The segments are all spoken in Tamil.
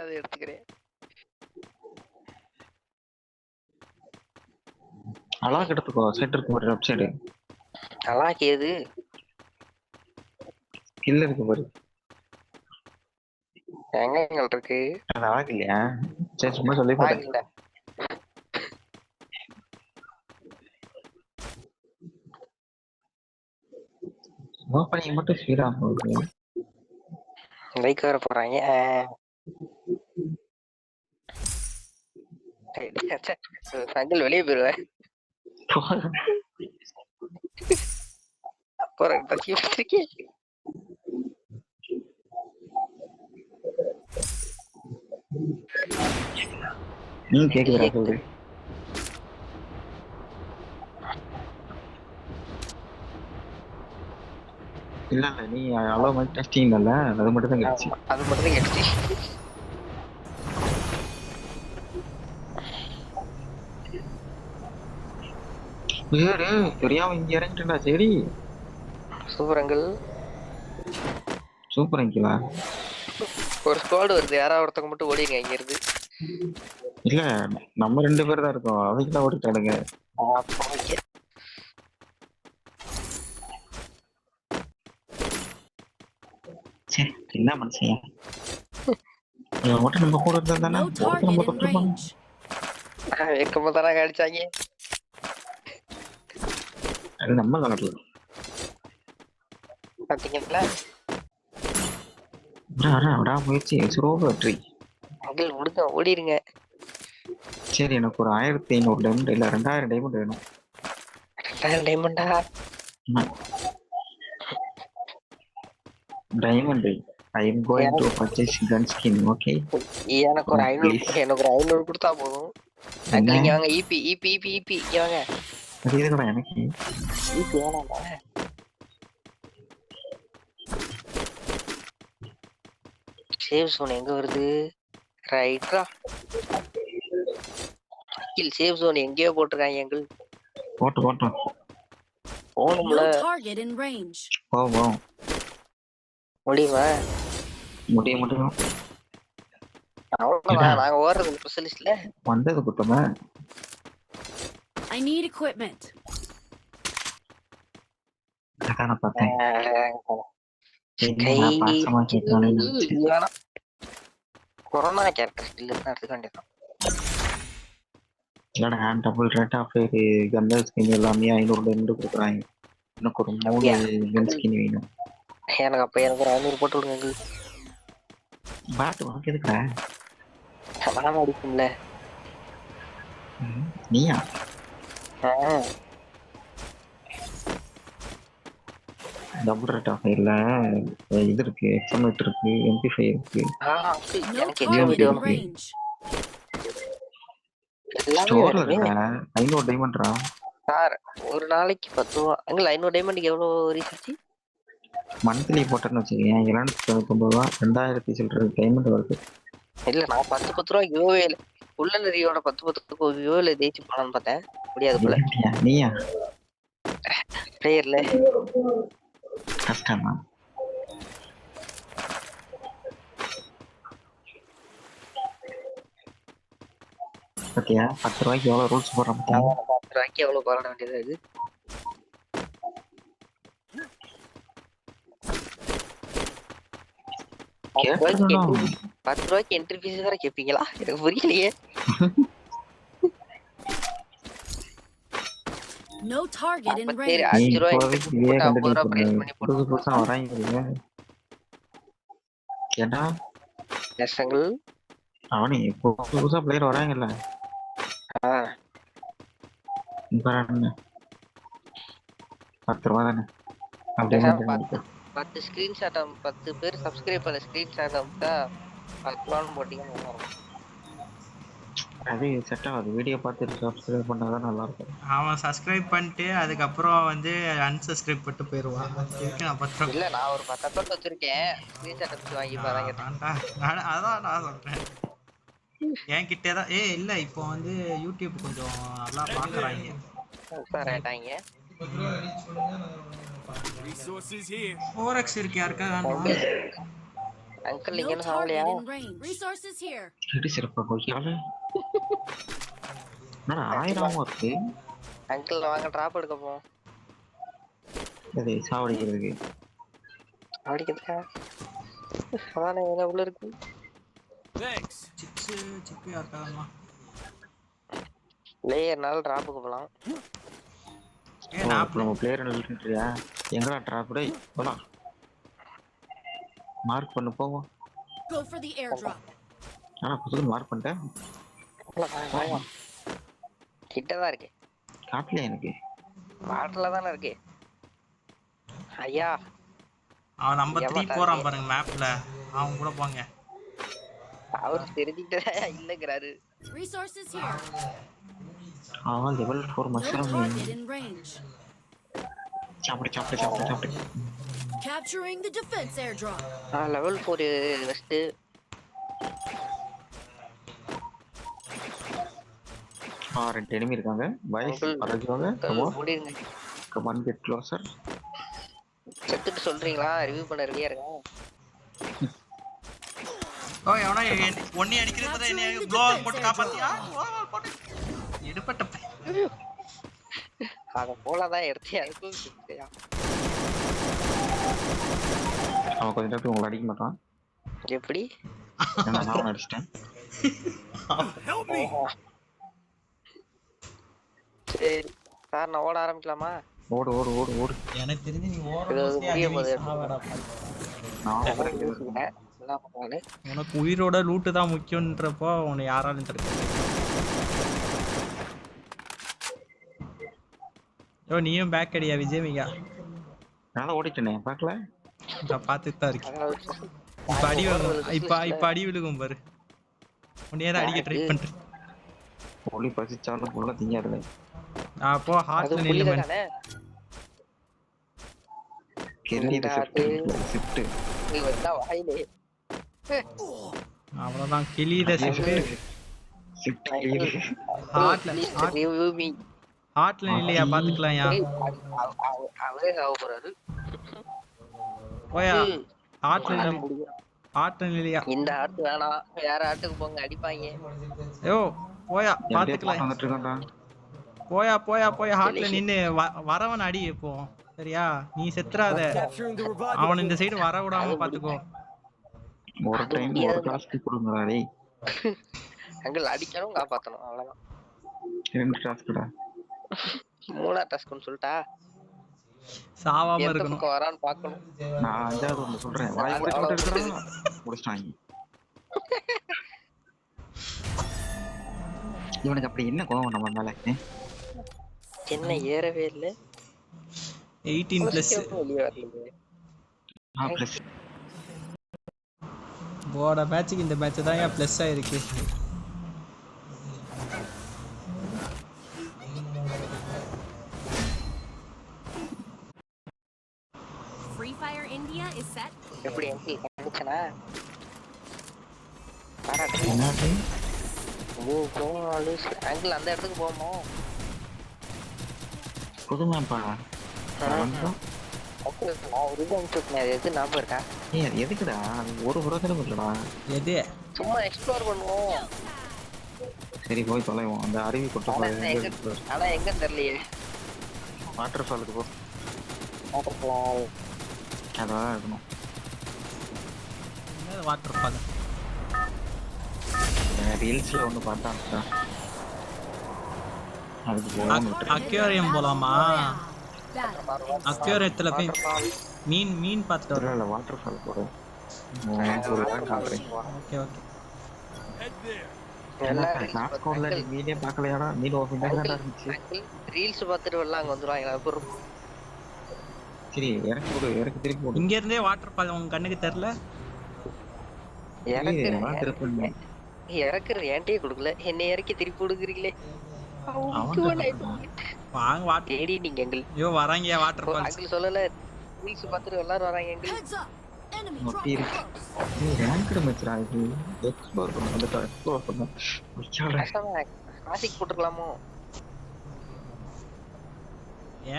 அதை எடுத்துக்கிறேன். அலாக் எடுத்துக்கோ. செட் இருக்கு பாரு லெஃப்ட் சைடு. அலாக் ஏது? இல்ல இருக்கு பாரு. எங்க இருக்கு? அது அலாக் இல்லையா? சரி சும்மா சொல்லி போட்டேன். இல்ல ஓப்பனிங் மட்டும் ஸ்பீடா போகுது. லைக் வர போறாங்க. சங்கில் வெளியே போயிருவேன். அப்புறம் பத்திரிக்கேன். கேக்குதா சொல்லு. இல்ல இல்ல நீ அவ்வளோ மைக் டெஸ்டிங் இல்ல, அது மட்டும் தான் கேட்டுச்சு. அது மட்டும் தான் கேட்டுச்சு. தெரியாம இங்க இறங்கிட்டா. சரி சூப்பர் அங்கிள். சூப்பர் அங்கிளா? ஒரு ஸ்குவாட் வருது, யாராவது ஒருத்தவங்க மட்டும் ஓடிங்க இங்க இருந்து. இல்ல நம்ம 2 பேர் தான் இருக்கோம், அவங்க தான் ஓடிட்டானுங்க. சரி என்ன மனுஷன் மட்டும் நம்ம கூட இருந்தா தானே நம்ம தொட்டுருப்பாங்க. வெக்கமா தானே அடிச்சாங்க. அது நம்ம கணக்கு பாத்தீங்களா? முயற்சி வெற்றி. அங்கிள் முடிஞ்ச ஓடிடுங்க. சரி எனக்கு ஒரு 1500 டைமண்ட் இல்ல 2000 டைமண்ட் வேணும். 2000 டைமண்டா? Diamond I am going to purchase gun skin. Okay, எனக்கு ஒரு 500 கொடுத்தா போதும். அங்கிள் இங்க வாங்க. ஈபி ஈபி ஈபி ஈபி இங்க வாங்க. அது எதுக்குடா எனக்கு ஈபி வேணாமா? சேவ் சோன் எங்க வருது? ரைட்டா கில் சேவ் ஜோன் எங்கேயோ போட்டுருக்காங்க அங்கிள். போட்டு போணும்ல. போவோம். முடியுமா? முடியும். அவ்வளவுதான், நாங்க ஓடுறது ஸ்பெஷலிஸ்ட்ல வந்தது குட்டமா. I need equipment. அதான் பார்த்தேன். கொரோனா கேரக்டர் ஸ்கில் எடுத்துக்க வேண்டியதான். இல்லடா டபுள் ரேட் ஆஃப் கன்னர் ஸ்கின் எல்லாமே 500 டைமண்ட் கொடுக்குறாங்க. எனக்கு ஒரு 3 கன் ஸ்கின் வேணும். எனக்கு ஒரு 500 போட்டு விடுங்க. பாட் உனக்கு எதுக்குடா? நான் அடிக்கும்ல. நீயா? டபுள் ரேட் ஆஃப் இல்ல இது இருக்கு, எக்ஸாமிட் இருக்கு, MP5 இருக்கு. எனக்கு எக்ஸாமிட் வேணும். ஸ்டோர்ல இருக்கா 500 டைமண்ட்ரா சார். ஒரு நாளைக்கு 10 ரூபா. அங்க 500 டைமண்ட்க்கு எவ்வளவு ரீசார்ஜ்? மந்த்லி போட்டேன்னு வச்சுக்கேன் 799 ரூபா 2000 சில்லற டைமண்ட் வருது. இல்ல நான் 10 ரூபா யோவேல உள்ள நரியோட 10 யோவேல தேய்ச்சி போலான்னு பார்த்தேன். முடியாது போல. நீயா பிளேயர்ல கஷ்டமா? பத்தியா 10 ரூபாய்க்கு எவ்வளவு ரூல்ஸ் போடுறோம். 10 ரூபாய்க்கு எவ்வளவு போராட வேண்டியது இது. $10 ரூபாய்க்கு என்ட்ரி ஃபீஸ் வேற கேப்பீங்களா? எனக்கு புரியலையே. No target in range. புதுசா வராங்க ஏன்னா அவனே புதுசா பிளேயர் வராங்கல்ல. $10 தானே? 10 ஸ்கிரீன்ஷாட் 10 பேர் சப்ஸ்கிரைப் பண்ண ஸ்கிரீன்ஷாட் அனுப்பிட்டா போட்டீங்கன்னா அது செட் ஆகாது. வீடியோ பார்த்துட்டு சப்ஸ்கிரைப் பண்ணாதான் நல்லா இருக்கும். அவன் சப்ஸ்கிரைப் பண்ணிட்டு அதுக்கப்புறம் வந்து அன்சப்ஸ்கிரைப் பண்ணிட்டு போயிடுவான். இல்ல நான் ஒரு 10 அக்கௌண்ட் வச்சிருக்கேன். ஸ்கிரீன்ஷாட் எடுத்து வாங்கி பாருங்க. அதான் நான் சொல்றேன் என் கிட்டே தான். இல்ல இப்போ வந்து யூடியூப் கொஞ்சம் நல்லா பாக்குறாங்க. உட்காரட்டாங்க. 4x இருக்கு யாருக்கா வேணுமா? அங்கிள் No இங்க என்ன target சாவலையா? in range. Resources here. எடி சிறப்பா கொய்யால என்னடா 1000 இருக்கு அங்கிள் வாங்க டிராப் எடுக்க போவோம். அது சாவடிக்கிறதுக்கு அடிக்கிறதுக்கா? அதானே என்ன உள்ள இருக்கு? சிப்பு யாருக்காமா? லேயர்னால டிராப்புக்கு போலாம். நம்ம பிளேயர் நின்னுட்டியா எங்கடா டிராப் டேய் போலாம் மார்க் பண்ணு போவோம் Go for the airdrop. புதுக்கு மார்க் பண்ணிட்டேன் கிட்டதான் இருக்கு. காட்டல எனக்கு வாட்டர்ல தானே இருக்கு. ஐயா அவன் நம்பர் 3 போறான் பாருங்க மேப்ல. அவன் கூட போங்க. அவர் தெரிஞ்சுக்கிட்டே இல்லங்கிறாரு. Resources here. Level 4 No mushroom target in range. சாப்பிடு Capturing the defense airdrop. Level 4 west. ரெண்டு எனிமி இருக்காங்க பாய்ஸ் அரஜுவாங்க கம் ஆன் கெட் க்ளோசர் செத்துட்டு சொல்றீங்களா? ரிவ்யூ பண்ண ரெடியா இருக்கேன். ஓய் அவனா ஒண்ணே அடிக்கிறதுல என்ன க்ளோவ் போட்டு காப்பாத்தியா? போட்டு எடுப்பட்ட அத போலதான் எடுத்து அதுக்கும் சுத்தியா. அவன் கொஞ்ச நேரத்துக்கு உங்களை அடிக்க மாட்டான் எப்படி? நான் அடிச்சிட்டேன் சரி சார் நான் ஓட ஆரம்பிக்கலாமா? ஓடு எனக்கு தெரிஞ்சு நீ உனக்கு உயிரோட லூட்டு தான் முக்கியம்ன்றப்போ உன்னை யாராலும் தடுக்க. நீயும் பேக் அடியா விஜயமிகா? நான் ஓடிட்டேனே பார்க்கல பார்த்துட்டு தான் இருக்கேன். இப்ப அடி விழுகும். இப்ப அடி விழுகும் பாரு. உன்னையே தான் அடிக்க ட்ரை பண்றேன். ஒளி பசிச்சாலும் புள்ள திங்காதுல. அப்போ ஹார்ட்ல நில்லு மேன். கெரிட ஷிஃப்ட் நீ வந்தா வாயிலே. அவ்வளவுதான் கிளித ஷிஃப்ட் ஹார்ட்ல இல்லையா பாத்துக்கலாம்யா. அவரே சாவ போறாரு. போயா ஹார்ட்ல இல்லையா? இந்த ஆட்டு வேணாம் வேற ஆட்டுக்கு போங்க அடிப்பாங்க. யோ போயா பாத்துக்கலாம். போயா ஹார்ட்ல நின்னு வரவன் அடி இப்போ சரியா? நீ செத்துறாத. அவன் இந்த சைடு வர விடாம பாத்துக்கோ. ஒரு டைம் ஒரு டாஸ்க் கொடுங்கடா டேய். அங்க அடிக்கணும் காப்பாத்தணும் அவ்வளவுதான். ரெண்டு டாஸ்க்டா. மூணா டாஸ்க்னு சொல்லிட்டா சாவாம இருக்கணும். வரான்னு பார்க்கணும். நான் அஞ்சாவது ஒன்று சொல்றேன். வாய் மூடி போட்டு இருக்கறேன். முடிச்சாங்க. இவனுக்கு அப்படி என்ன கோவம் நம்ம மேல? என்ன ஏறவே இல்ல. 18 பிளஸ் பிளஸ் போட மேட்சுக்கு இந்த மேட்ச் தான் ஏன் பிளஸ் ஆயிருக்கு. Free Fire India is set. எப்படி எம்பி கண்டுச்சனா? என்னது? அங்கிள் அந்த இடத்துக்கு போவோமோ? புதுமாப்பா எதுக்குடா ஒரு புரோஜனம் இல்லடா. எது சும்மா எக்ஸ்ப்ளோர் பண்ணுவோம். சரி போய் தொலைவோம். அந்த அருவி கொட்ட ஆனா எங்க தெரியலையே. வாட்டர் ஃபாலுக்கு போ. அதான் இருக்கணும். வாட்டர் ஃபால் ரீல்ஸ்ல ஒன்று பார்த்தா அதுக்கு அக்வேரியம் போலாமா? அக்வேரியத்துல போய் மீன் பார்த்துட்டு வரோம். இல்ல வாட்டர் ஃபால் போறோம். Okay okay. நாஸ்கோட்ல மீனே பார்க்கலையாடா? மீன் ஓபன் தான் இருந்துச்சு. ரீல்ஸ் பார்த்துட்டு வரலாம் அங்க வந்துருவாங்க. சரி எனக்கு திருப்பி போடு. இங்க இருந்தே வாட்டர் ஃபால் உங்க கண்ணுக்கு தெரியல? இறக்குற ஏன்ட்டே கொடுக்கல. என்னை இறக்கி திருப்பி கொடுக்குறீங்களே. வாங்க வாட்டர் தேடி நீங்க எங்கள் ஐயோ வராங்க வாட்டர் ஃபால். அங்கிள் சொல்லல ரீல்ஸ் பார்த்துட்டு எல்லாரும் வராங்க எங்கள். நொட்டி இருக்கு. நீ ரேங்க்டு மேட்ச்ரா இது. எக்ஸ்ப்ளோர் பண்ணு. அந்த எக்ஸ்ப்ளோர் பண்ணு. கிளாசிக் போட்டுக்கலாமோ?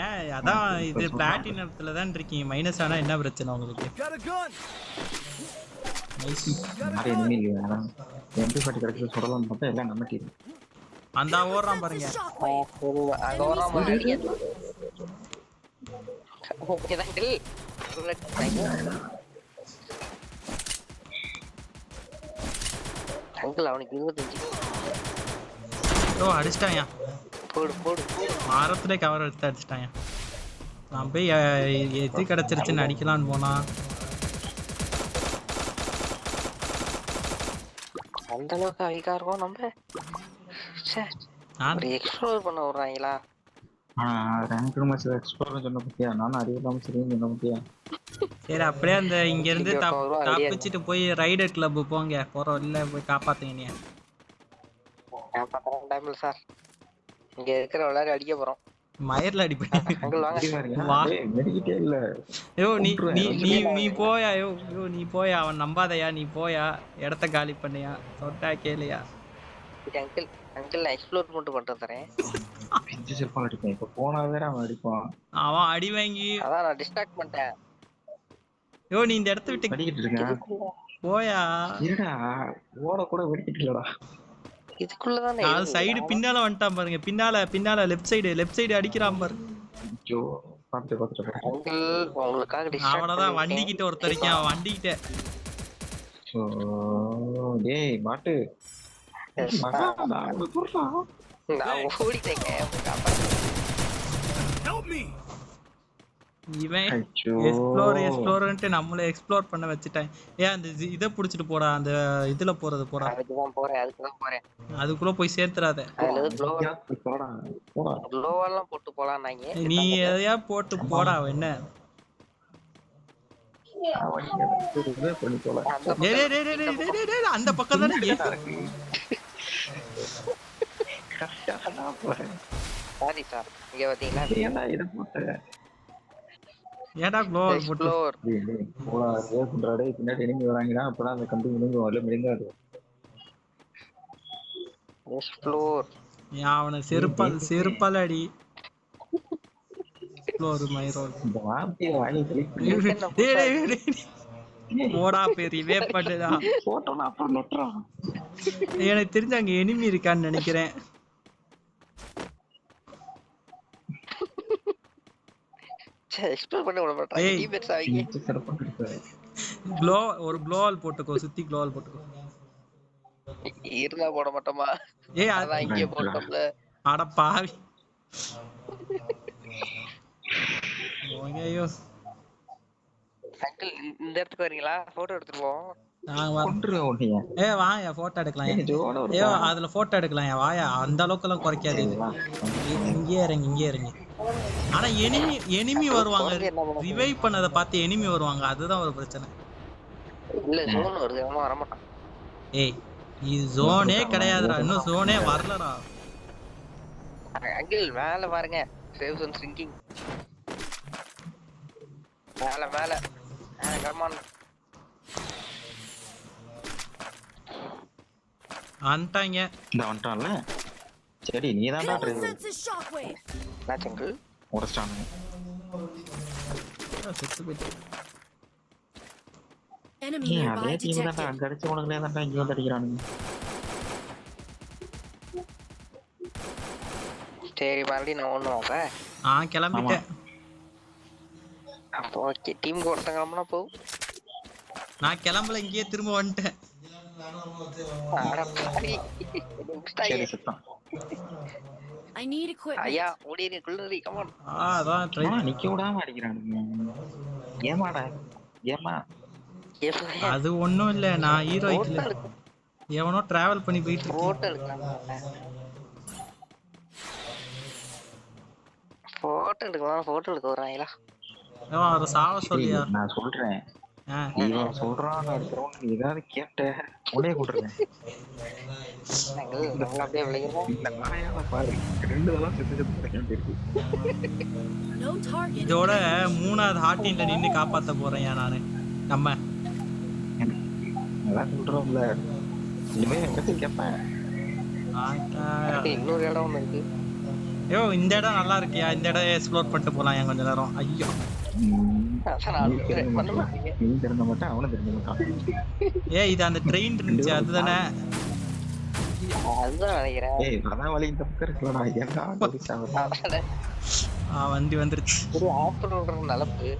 ஏன் அதான் இது பிளாட்டினத்துல தான் இருக்கீங்க. மைனஸ் ஆனா என்ன பிரச்சனை உங்களுக்கு? நைஸ். நிறைய enemy இல்லையா? MP40 கிடைச்சது சுடலாம்னு பார்த்தா எல்லாம் நம்ம team. அந்த ஓடுறான் பாருங்க. Defensive shockwave. அங்க வராம அடிக்க ஓகே அங்கிள் அங்கிள் அவனுக்கு 25 ஓ அடிச்சிட்டாயா. போடு போடு மரத்துல கவர் எடுத்து அடிச்சிட்டாயா. நான் போய் எது கிடைச்சிருச்சுன்னு அடிக்கலான்னு போனா அந்த அளவுக்கு அழிக்கா இருக்கும் நம்ம நான் ஒரு எக்ஸ்ப்ளோர் பண்ண விடுறாங்களா ரேங்க் மேட்ச் எக்ஸ்ப்ளோர் சொன்ன பத்தியா நான் அறிவில்லாம சரின்னு சொன்ன பத்தியா சரி அப்படியே அந்த இங்க இருந்து இங்க ஒரு ரூபா idea தப்பிச்சிட்டு போய் ரைடர் கிளப் போங்க. போறோம் இல்ல போய் காப்பாத்துங்க நீ. நான் பத்திரம் டைம்ல சார் இங்க இருக்கிற விளையாடி அடிக்க போறோம் மயர்ல அடிப்பேன். அங்கிள் வாங்க வா. மெடிக்கிட்டே இல்ல ஐயோ நீ நீ நீ நீ போயா. ஐயோ ஐயோ நீ போயா. அவன் நம்பாதயா. நீ போயா. இடத்த காலி பண்ணியா. சொட்டா கேளியா. அங்கிள் அங்கிள் நான் எக்ஸ்ப்ளோர் மட்டும் பண்ணிட்டு தரேன் பிஞ்சு செல்ஃபா அடிப்பேன் இப்ப போனா வேற அவன் அடிப்பான் அவன் அடி வாங்கி அதான் நான் டிஸ்ட்ராக்ட் பண்ணிட்டேன் ஐயோ நீ இந்த இடத்த விட்டு வெடிக்கிட்டு இருக்கேன் போயா. இருடா ஓட கூட வெடிக்கிட்டு இல்லடா இதுக்குள்ளதானே நான் சைடு பின்னால வந்துட்டான் பாருங்க. பின்னால லெஃப்ட் சைடு அடிக்கிறான் பாரு. ஐயோ பாத்துட்டு அங்கிள் உங்களுக்காக டிஸ்ட்ராக்ட் அவ்வளவுதான். வண்டிக்கிட்ட ஒருத்தர் இருக்கான். அவன் வண்டிக்கிட்ட டேய் மாட்டு நான் ஓடிட்டேங்க இவன் ஐயோ. எக்ஸ்ப்ளோர்ன்ட்டு நம்மள எக்ஸ்ப்ளோர் பண்ண வச்சுட்டான். ஏன் அந்த இதை புடிச்சிட்டு போடா. அந்த இதுல போறது போடா. அதுக்குதான் போறேன் அதுக்குள்ள போய் சேர்த்துறாத. அதுல போடா போடா க்ளோவெல்லாம் போட்டு போலாம் நாங்க நீ எதையா போட்டு போடா. என்ன பண்ணி போல அந்த பக்கம் தானே சாரி சார் இங்க பாத்தீங்களா ஏன்டா இதை போட்ட ஏடா க்ளோவல் போட்டு எக்ஸ்ப்ளோர் போடா பண்றாடே பின்னாடி enemy வராங்கடா அப்பதான் அந்த கம்பி விழுங்கும் வரல மிழுங்காது எக்ஸ்ப்ளோர் அவனை செருப்பால அடி. Explore my role. இந்த வார்த்தையை வாங்கி போடா பெரிய வேப்படா. போட்டோம்னா அப்புறம் நொட்டுறான் எனக்கு தெரிஞ்ச அங்க எனிமி இருக்கான்னு நினைக்கிறேன். எக்ஸ்ப்ளோர் பண்ண விட மாட்டாங்க டீம்மேட்ஸ் ஆவீங்க சிறப்பா கிடைப்பாரு ஒரு க்ளோவல் போட்டுக்கோ. சுத்தி க்ளோவல் போட்டுக்கோ. இருந்தா போட மாட்டோமா ஏய் அதான் இங்கே போட்டோம்ல அட பாவி. ஐயோ அங்கிள் இந்த இடத்துக்கு வரீங்களா போட்டோ எடுத்துருவோம் நாங்க வரோம். கொன்றுவேன் உன்னைய வாயா போட்டோ எடுக்கலாம். ஜோட ஒரு அதுல போட்டோ எடுக்கலாம். வாயா அந்த அளவுக்கு எல்லாம் குறைக்காது இது. இங்கே இறங்கி ஆனா எனிமி வருவாங்க. ரிவைவ் பண்ணதை பார்த்து எனிமி வருவாங்க. அதுதான் ஒரு பிரச்சனை. இல்ல ஜோன் வருது அவன் வர மாட்டான் ஏய் இது ஜோனே கிடையாதுடா. இன்னும் ஜோனே வரலடா. அங்கிள் மேல பாருங்க சேவ் ஜோன் சிங்கிங் மேல கமான் வந்துட்டாங்க. இந்த வந்துட்டான்ல சரி நீ தான்டா டிரைவர் Defensive shockwave. நான் அங்கிள் உடச்சிட்டானுங்க செத்து போயிட்டு. Enemy ஏன் nearby அதே டீம் தான்டா detected. அங்க அடிச்ச உனக்குனே தான்டா இங்க வந்து அடிக்கிறானுங்க சரி மறுபடியும் நான் ஒண்ணு வாங்க கிளம்பிட்டேன். அப்போ ஓகே டீமுக்கு ஒருத்தங்க கிளம்புனா போகும் நான் கிளம்பல. இங்கேயே திரும்ப வந்துட்டேன். சரி சுத்தம் I need equipment. ஐயா ஓடிடு குள்ளரி கமான் அதான் ட்ரை. நிக்க விடாம அடிக்கிறானுங்க ஏமாடா ஏமா அது ஒண்ணும் இல்ல. நான் ஹீரோ இல்ல. எவனோ டிராவல் பண்ணி போயிட்டு இருக்கேன். போட்டோ எடுக்கலாம் போட்டோ எடுக்க வராங்களா அவரை சாவ சொல்லியா. நான் சொல்றேன் இவன் சொல்றான்னு இருக்கிறவன் நீ ஏதாவது கேட்ட உடனே கூட்டுறேன் அப்படியே விளையாடுறோம் இந்த நாயால பாரு 2 தடவை செத்து இருக்கு No target. இதோட 3வது ஹார்டின்ல நின்னு காப்பாத்த போறேன் நானு. நம்ம அதான் சொல்றோம்ல இனிமே எங்கிட்ட கேட்பேன் இன்னொரு இடம் ஒண்ணு இருக்கு ஐயோ இந்த இடம் நல்லா இருக்கியா. இந்த இடம் எக்ஸ்ப்ளோர் பண்ணிட்டு போலாம் கொஞ்ச நேரம். ஐயோ அதான் நான் நீ திருந்த பண்ண மாட்டேன் மாட்டீங்க. நீ திருந்த மாட்டேன் அவனும் திருந்த மாட்டான் ஏய் இது அந்த ட்ரெயின் இருந்துச்சு அதுதானே? அதுதான் நினைக்கிறேன். ஏய் அதான் வழி இந்த பக்கம் இருக்கலடா ஏன்டா குடிச்சாங்க அதானே. வண்டி வந்துருச்சு. ஒரு ஆஃப்டர் நலப்பு.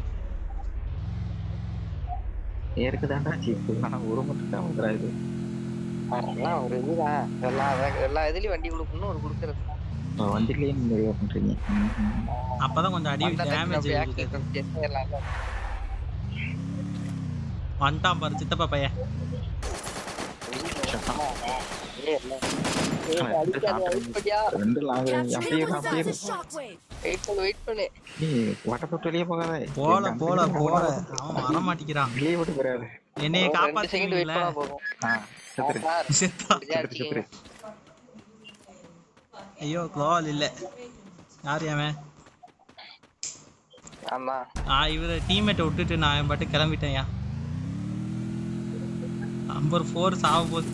ஏருக்கு தான்டா சீப்பு ஆனா ஒரு மட்டும் தான் வந்துடா இது அதெல்லாம் ஒரு இதுதான். எல்லா இதுலயும் வண்டி கொடுக்கணும் ஒரு கொடுக்கறது. வண்டிலேயே நீங்க பண்றீங்க அப்பதான் கொஞ்சம் அடி டேமேஜ் வந்துட்டான் பாரு சித்தப்பா பையன். ரெண்டு லாங் அப்படியே Capturing அப்படியே the shockwave. வெயிட் பண்ணு. ஏய் வட்டத்தொட்டு வெளியே போகாத போல அவன் வர மாட்டேங்கிறான். வெளியே விட்டு போறாரு என்னைய 2 செகண்ட் வெயிட் காப்பாத்துவீங்களே. பண்ணா போதும். செத்துரு சார், செத்தா. முடிஞ்சாச்சு. செத்துரு ஐயோ க்ளோவல் இல்ல. யார் அவன்? ஆமா. இவர டீம்மேட்டை விட்டுட்டு நான் என் பாட்டு கிளம்பிட்டேன்யா. நம்பர் 4 சாவ போகுது.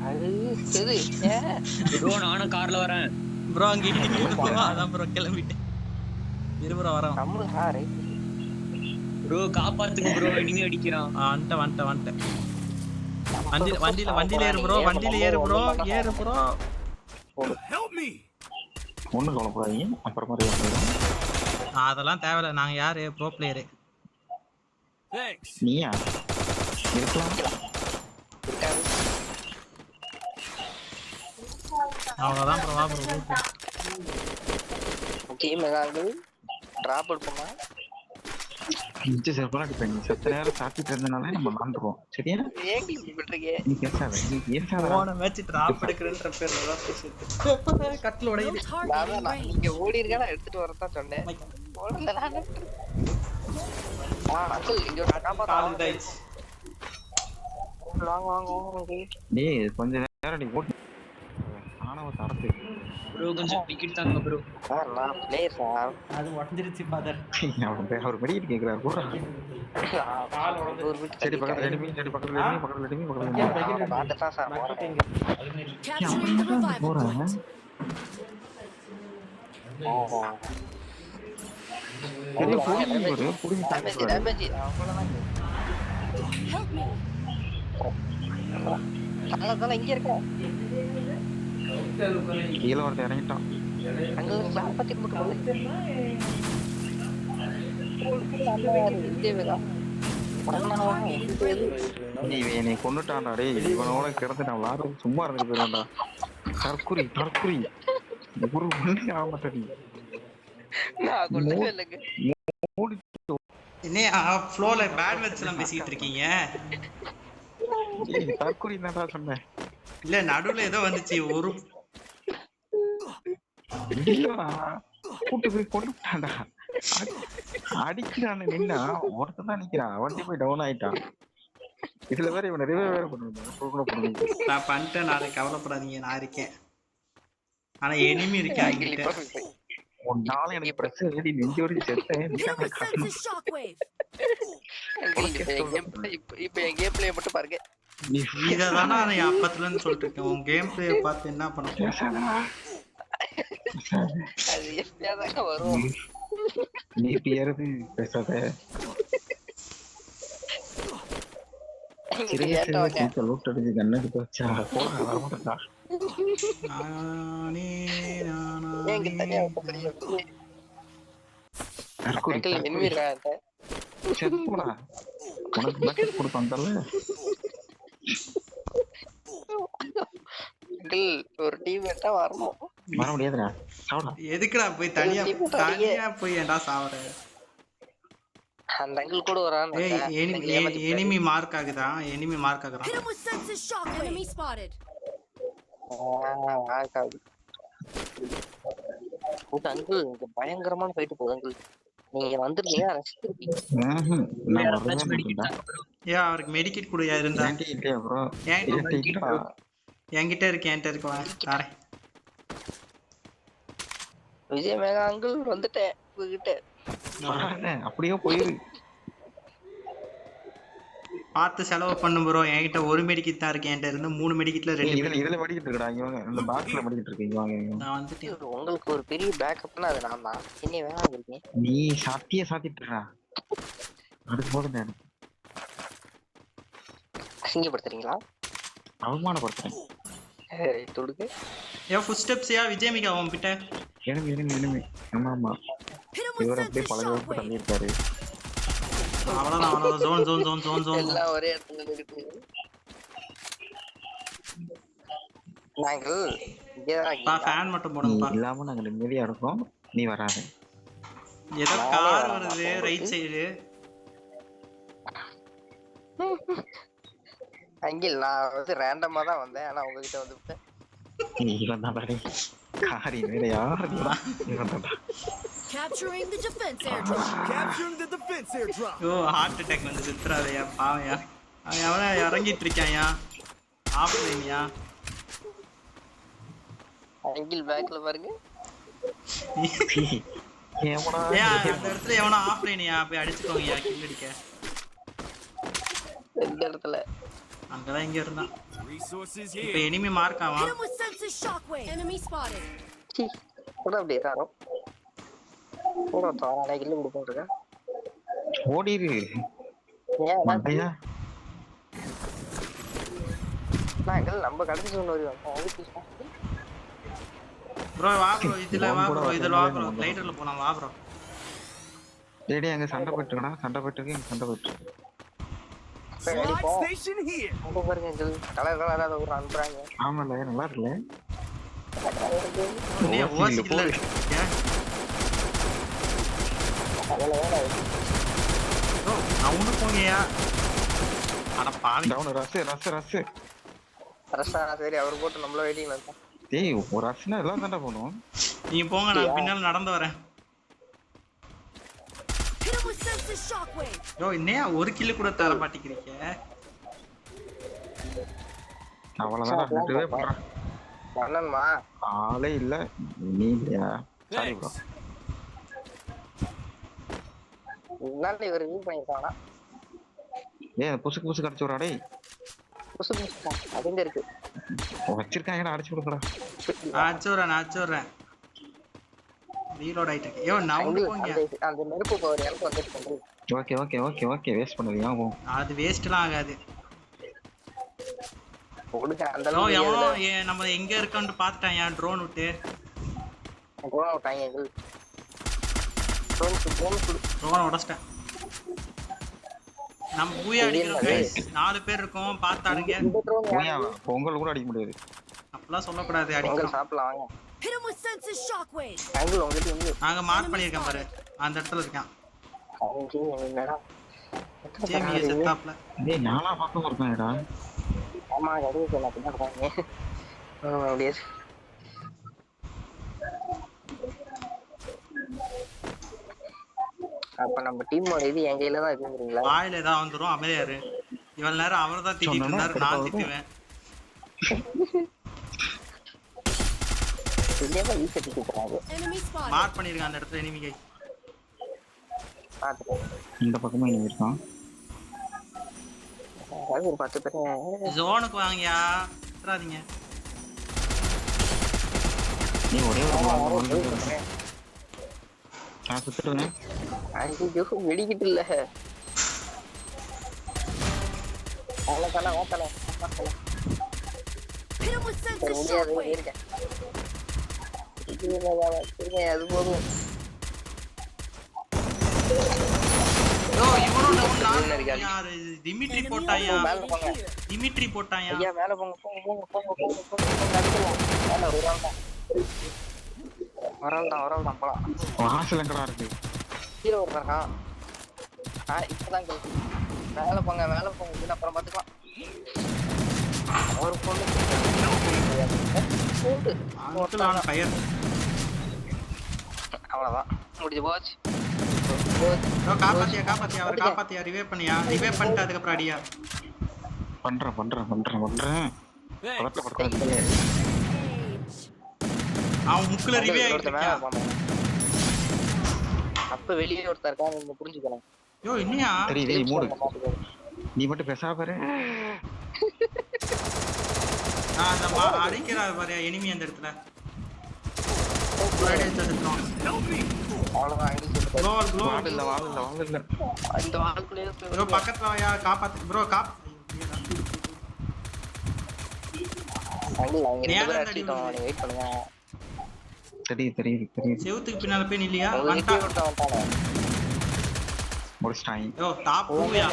அது சரி. ஏன்? ப்ரோ நானும் கார்ல வரேன். ப்ரோ அங்க இடிங்க அதான் ப்ரோ கிளம்பிட்டேன். இருபுற வரோம். நம்ம சார் ப்ரோ காப்பாத்துங்க ப்ரோ இனிமே அடிக்கிறான். வந்துட்டேன். வண்டியில ஏறு ப்ரோ. ஏறு ப்ரோ. ஒன்றும் கவலைப்படாதீங்க அப்புறமா போயிடும் அதெல்லாம் தேவையில்ல. நாங்க யாரு ப்ரோ பிளேயரு. நீயா இருக்கலாம் அவ்வளோதான் ப்ரோ. வா ப்ரோ. டீம் ஏதாவது டிராப் பண்ணுமா? மிச்ச செல்ஃபெல்லாம் இப்போ நீ செத்த நேரம் சாப்பிட்டு இருந்தனால நம்ம விளாண்டுருவோம் சரியா ஏன் இப்படி பண்றீங்க? நீ பேசாத நீ பேசாத போன மேட்ச் டிராப் எடுக்கிறேன்ற பேர்ல தான் பேசிட்டு கட்டில் No உடையுது. target in range. நீங்க ஓடி இருக்கா எடுத்துட்டு வரதான் சொன்னேன். ஓடல நான். அங்கிள் இங்க ஒரு கால் காப்பாத்து. இதாயிடுச்சு. வாங்க. டேய் கொஞ்ச நேரம் நீ ஓட்டு ஆனவ தரத்து ப்ரோ கொஞ்சம் டிக்கெட் தாங்க ப்ரோ. சார் நான் பிளேயர் சார். அது உடஞ்சிருச்சு ஃபாதர். அவர் மெடிக்கிட்டு கேட்கிறாரு போடா கால் உடைஞ்சு. ஒரு விட்டு சரி பக்கத்துல enemy பக்கத்துல enemy நாட்டு தான் சார் போறேன். Capturing the revival point. சரி புடிங்க டேமேஜ் அவ்வளவுதான். Help me. அதனால இங்க இருக்க. கீழே ஒருத்தர் இறங்கிட்டான் அங்க காப்பாத்தி மட்டும் நீ என்னை கொண்டுட்டான்டா டேய் இவனோட கிடந்து நான் விளாடுறது சும்மா இருந்துட்டு போயிடா தற்குறி ஒரு ஒண்ணு ஆக மாட்டேன் நான் கொல்லவே இல்லைங்க. என்ன ஃப்ளோல பேட் வேர்ட்ஸ் எல்லாம் பேசிட்டு இருக்கீங்க? தற்குறி தான்டா சொன்னேன் இல்ல நடுவுல ஏதோ வந்துச்சு ஒரு கூட்டு போய் கொண்டுட்டான்டா அடிக்கிறான்னு நின்னா ஒருத்தன் தான் நிக்கிறான் வண்டி போய் டவுன் ஆயிட்டான் இதுல வேற இவனை ரிவைவ் வேற பண்ணுவாங்க நான் பண்ணிட்டேன். நாளைக்கு கவலைப்படாதீங்க நான் இருக்கேன். ஆனா எனிமி இருக்கேன் என்கிட்ட. ஒரு நாள் எனக்கு பிரச்சனை ஏறி நெஞ்சு வரைக்கும் செத்தேன் Enemy senses shockwave. இப்ப என் கேம் பிளே மட்டும் பாருங்க. இததானா நான் அப்பத்துல இருந்து சொல்லிட்டு இருக்கேன். உன் கேம் பிளே பார்த்து என்ன பண்ண போறேன்? அது எப்படியாதான் வரும். நீ பேரது பேசாத லூட் அடிச்சு கண்ணுக்கு போச்சா போட வரமாட்டா உனக்கு பக்கெட் கொடுப்பாங்கல்ல ஒரு டீம் வரணும். வர முடியாதுடா எதுக்குடா போய் தனியா போய் ஏன்டா சாவற? அந்த அங்கிள் கூட வரான். எனிமி மார்க் ஆகுதா? எனிமி மார்க் ஆகுறான். Hit him with senses shockwave. Enemy spotted. Uncle இங்க பயங்கரமான ஃபைட் போகுது அங்கிள். நீங்க வந்துருக்கீங்க ரசிச்சிருக்கீங்க. ஏன் அவருக்கு மெடிக்கெட் குடுயா இருந்தா? என்கிட்ட இருக்கு வரேன். விஜய் மேகா அங்கிள் வந்துட்டேன் உங்ககிட்ட. அப்படியே போயிரு பார்த்து செலவு பண்ணு ப்ரோ. என்கிட்ட ஒரு மெடிக்கிட் தான் இருக்கு. என்கிட்ட இருந்து 3 மெடிக்கிட்ல 2 இதுல மடிக்கிட்டு இருக்கடா இங்க வாங்க. இந்த பாக்ஸ்ல மடிக்கிட்டு இருக்கு இங்க வாங்க. நான் வந்துட்டேன். உங்களுக்கு ஒரு பெரிய பேக்கப்னா அது நான் தான். என்ன வேணாம் இருக்கீங்க. நீ சாத்திட்டு இருக்கா? அதுக்கு போதும் நான் அசிங்கப்படுத்துறீங்களா? அவமானப்படுத்துறேன். தொடுக்கு. ஏன் ஃபுட் ஸ்டெப்ஸ்யா விஜயமிகா அவன்கிட்ட? enemy. ஆமா. Hit him with இவர் அப்படியே sense பல of தடவை shockwave. பண்ணியிருக்காரு. அவ்வளவுதான். ஜோன். எல்லாம் ஒரே இடத்துல இருக்கு. நாங்கள் பா ஃபேன் மட்டும் நீ போடுங்கப்பா. இல்லாம நாங்க நிம்மதியா இருக்கோம். நீ வராத. ஏதோ கார் வருது ரைட் சைடு. அங்கில் நான் வந்து ரேண்டமா தான் வந்தேன். ஆனா உங்ககிட்ட வந்துட்டேன். இவன் தான் டேய். காரி வேற யாரு இவன் தான். Capturing the defense airdrop. ஓ ஹார்ட் அட்டாக் வந்து செத்துறாதயா பாவையா. அவன் அவன இறங்கிட்டு இருக்கான்யா. ஆஃப்லைன்யா. அங்கில் பேக்ல பாருங்க. ஏவடா அந்த இடத்துல எவனோ ஆஃப்லைன்யா போய் அடிச்சுக்கோங்கயா கில் அடிக்க. எந்த இடத்துல? அங்கதான் இங்க இருந்தான். இப்ப எனிமி மார்க் ஆவான். Hit him with sense of shockwave. Enemy spotted. சீ கூட அப்படியே தாரோ. கூட தாரா கில்ல கொடுப்போம்ங்க. ஓடிரு. ஏன் மண்டையா? நாங்கள் நம்ம கடைசி சொன்ன வரையும் ப்ரோ வா ப்ரோ இதுல வா ப்ரோ லைட்டர்ல போலாம் வா ப்ரோ. டேய் அங்க சண்டை போட்டுடா. சண்டை போட்டு. பாருங்க கலர் ஒரு அனுப்புறாங்க. ஆமால நல்லா இருக்குல்ல. நீ ஓசி கில்ல ஏன் ப்ரோ அவனு போங்கயா. அட பாவி. டவுன் ரஸ். அரசா சரி அவர் போட்டு நம்மள வெயிட்டிங்ல இருக்கோம். டேய் ஒரு ரஸ்னா எல்லாம் சண்டை போணும். நீங்க போங்க நான் பின்னால நடந்து வரேன். Hit him with sense of shockwave. Bro இன்னையா ஒரு கில் கூட தர மாட்டேங்கிறீங்க. அவ்வளவுதான் விட்டுவே போறேன். அண்ணன்மா ஆளே இல்ல. நீ இல்லையா? Sorry bro. நல்ல இவர் வியூ பண்ணிருக்கானா? ஏய் புசுக்கு அடிச்சு விடுறா டேய். புசு அதுங்க இருக்கு. வச்சிருக்காங்கடா அடிச்சு விடுங்கடா. அடிச்சுறேன். ரீலோட் ஆயிட்டு இருக்கு. யோ நான் போங்க. அந்த நெருப்பு பவர் எனக்கு வந்துச்சு. ஓகே வேஸ்ட் பண்ணலையா? அது வேஸ்ட்லாம் ஆகாது. கொடுங்க அந்த ஓ எவனோ நம்ம எங்க இருக்கோம்னு பார்த்துட்டான்யா ட்ரோன் விட்டு. ட்ரோன் விட்டாங்க எங்கள். ட்ரோன் உடைச்சிட்டேன். நம்ம பூயா அடிக்கிறோம் கைஸ். 4 பேர் இருக்கோம் பார்த்தாடுங்க. இந்த ட்ரோன் பொங்கல் கூட அடிக்க முடியாது. அப்பலாம் சொல்லக்கூடாது அங்க அடிக்கிறோம். சாப்பிடலாம் வாங்க. Hit him with sense of shockwave. Uncle உங்களுக்கு எங்க? நாங்க மார்க் பண்ணிருக்கேன் பாரு. அந்த இடத்துல இருக்கான். அவங்க என்னடா? ஜேமிய செட்டாப்ல. டேய் நானா பக்கம் இருக்கானேடா. ஆமா கடியே சொல்ல பின்னாடி அப்படியே. அப்ப நம்ம டீமோட இது என் கையில தான் இருக்குங்கறீங்களா? வாயில ஏதா வந்துரும் அமைதியாரு. இவ்வளவு நேரம் அவரை தான் திட்டிட்டு இருந்தாரு. நான் திட்டுவேன். இல்லையா ஈஸி திட்டுறாங்க. Enemy spotted. மார்க் பண்ணிருக்கான் அந்த இடத்துல எனிமி கை. பாத்துக்கோ. இந்த பக்கமா இங்க இருக்கான். அது ஒரு 10 பேர் ஜோனுக்கு வாங்கயா. விட்டுறாதீங்க. நீ ஒரே ஒரு நான் சுத்துறேன். ஐயோ வெடிக்கிட்டு இல்ல. அவ்வளவுதானே ஓட்டல. Hit him with sense of முடியாது shockwave. இருக்கேன். அது போதும். யோ இவனும் டவுன் யாரு டிமிட்ரி போட்டாயா. மேல போங்க. டிமிட்ரி போட்டாயா. ஐயா மேல போங்க அடிக்கலாம். மேல வரல்தான் போலாம். வாசல் எங்கடா இருக்கு? கீழே விடுறாங்க. இப்பதான் மேல போங்க இது அப்புறம் பாத்துக்கலாம். ஒரு பொண்ணு ஃபயர். அவ்வளவுதான் முடிஞ்சு போச்சு. காப்பாத்தியா அவரை காப்பாத்தியா. ரிவைவ் பண்ணிட்டு அதுக்கப்புறம் அடியா. பண்றேன். பதட்டப்படுறாதீங்க. அவன் முக்குல ரிவைவ் ஆயிட்டான். அப்ப வெளியே ஒருத்தர் இருக்கான். நீங்க புரிஞ்சுக்கணும். யோ என்னையா சரி டேய் மூடு. நீ மட்டும் பேசாம பாரு. அந்த அடிக்கிறாரு பாரு எனிமி அந்த இடத்துல. அடி அடிச்சா செத்துறான். அவ்வளவுதான் அடிச்சு க்ளோ வால் இல்ல. அந்த வாக்குள்ளே ப்ரோ பக்கத்துல வாயா காப்பாத்து ப்ரோ வெயிட் பண்ணுங்க. தெரியுது. செவுத்துக்கு பின்னால போய் நில்லையா உங்ககிட்டயே கொடுத்தா வந்துட்டானே. முடிச்சிட்டாங்க. யோ டாப் 2யா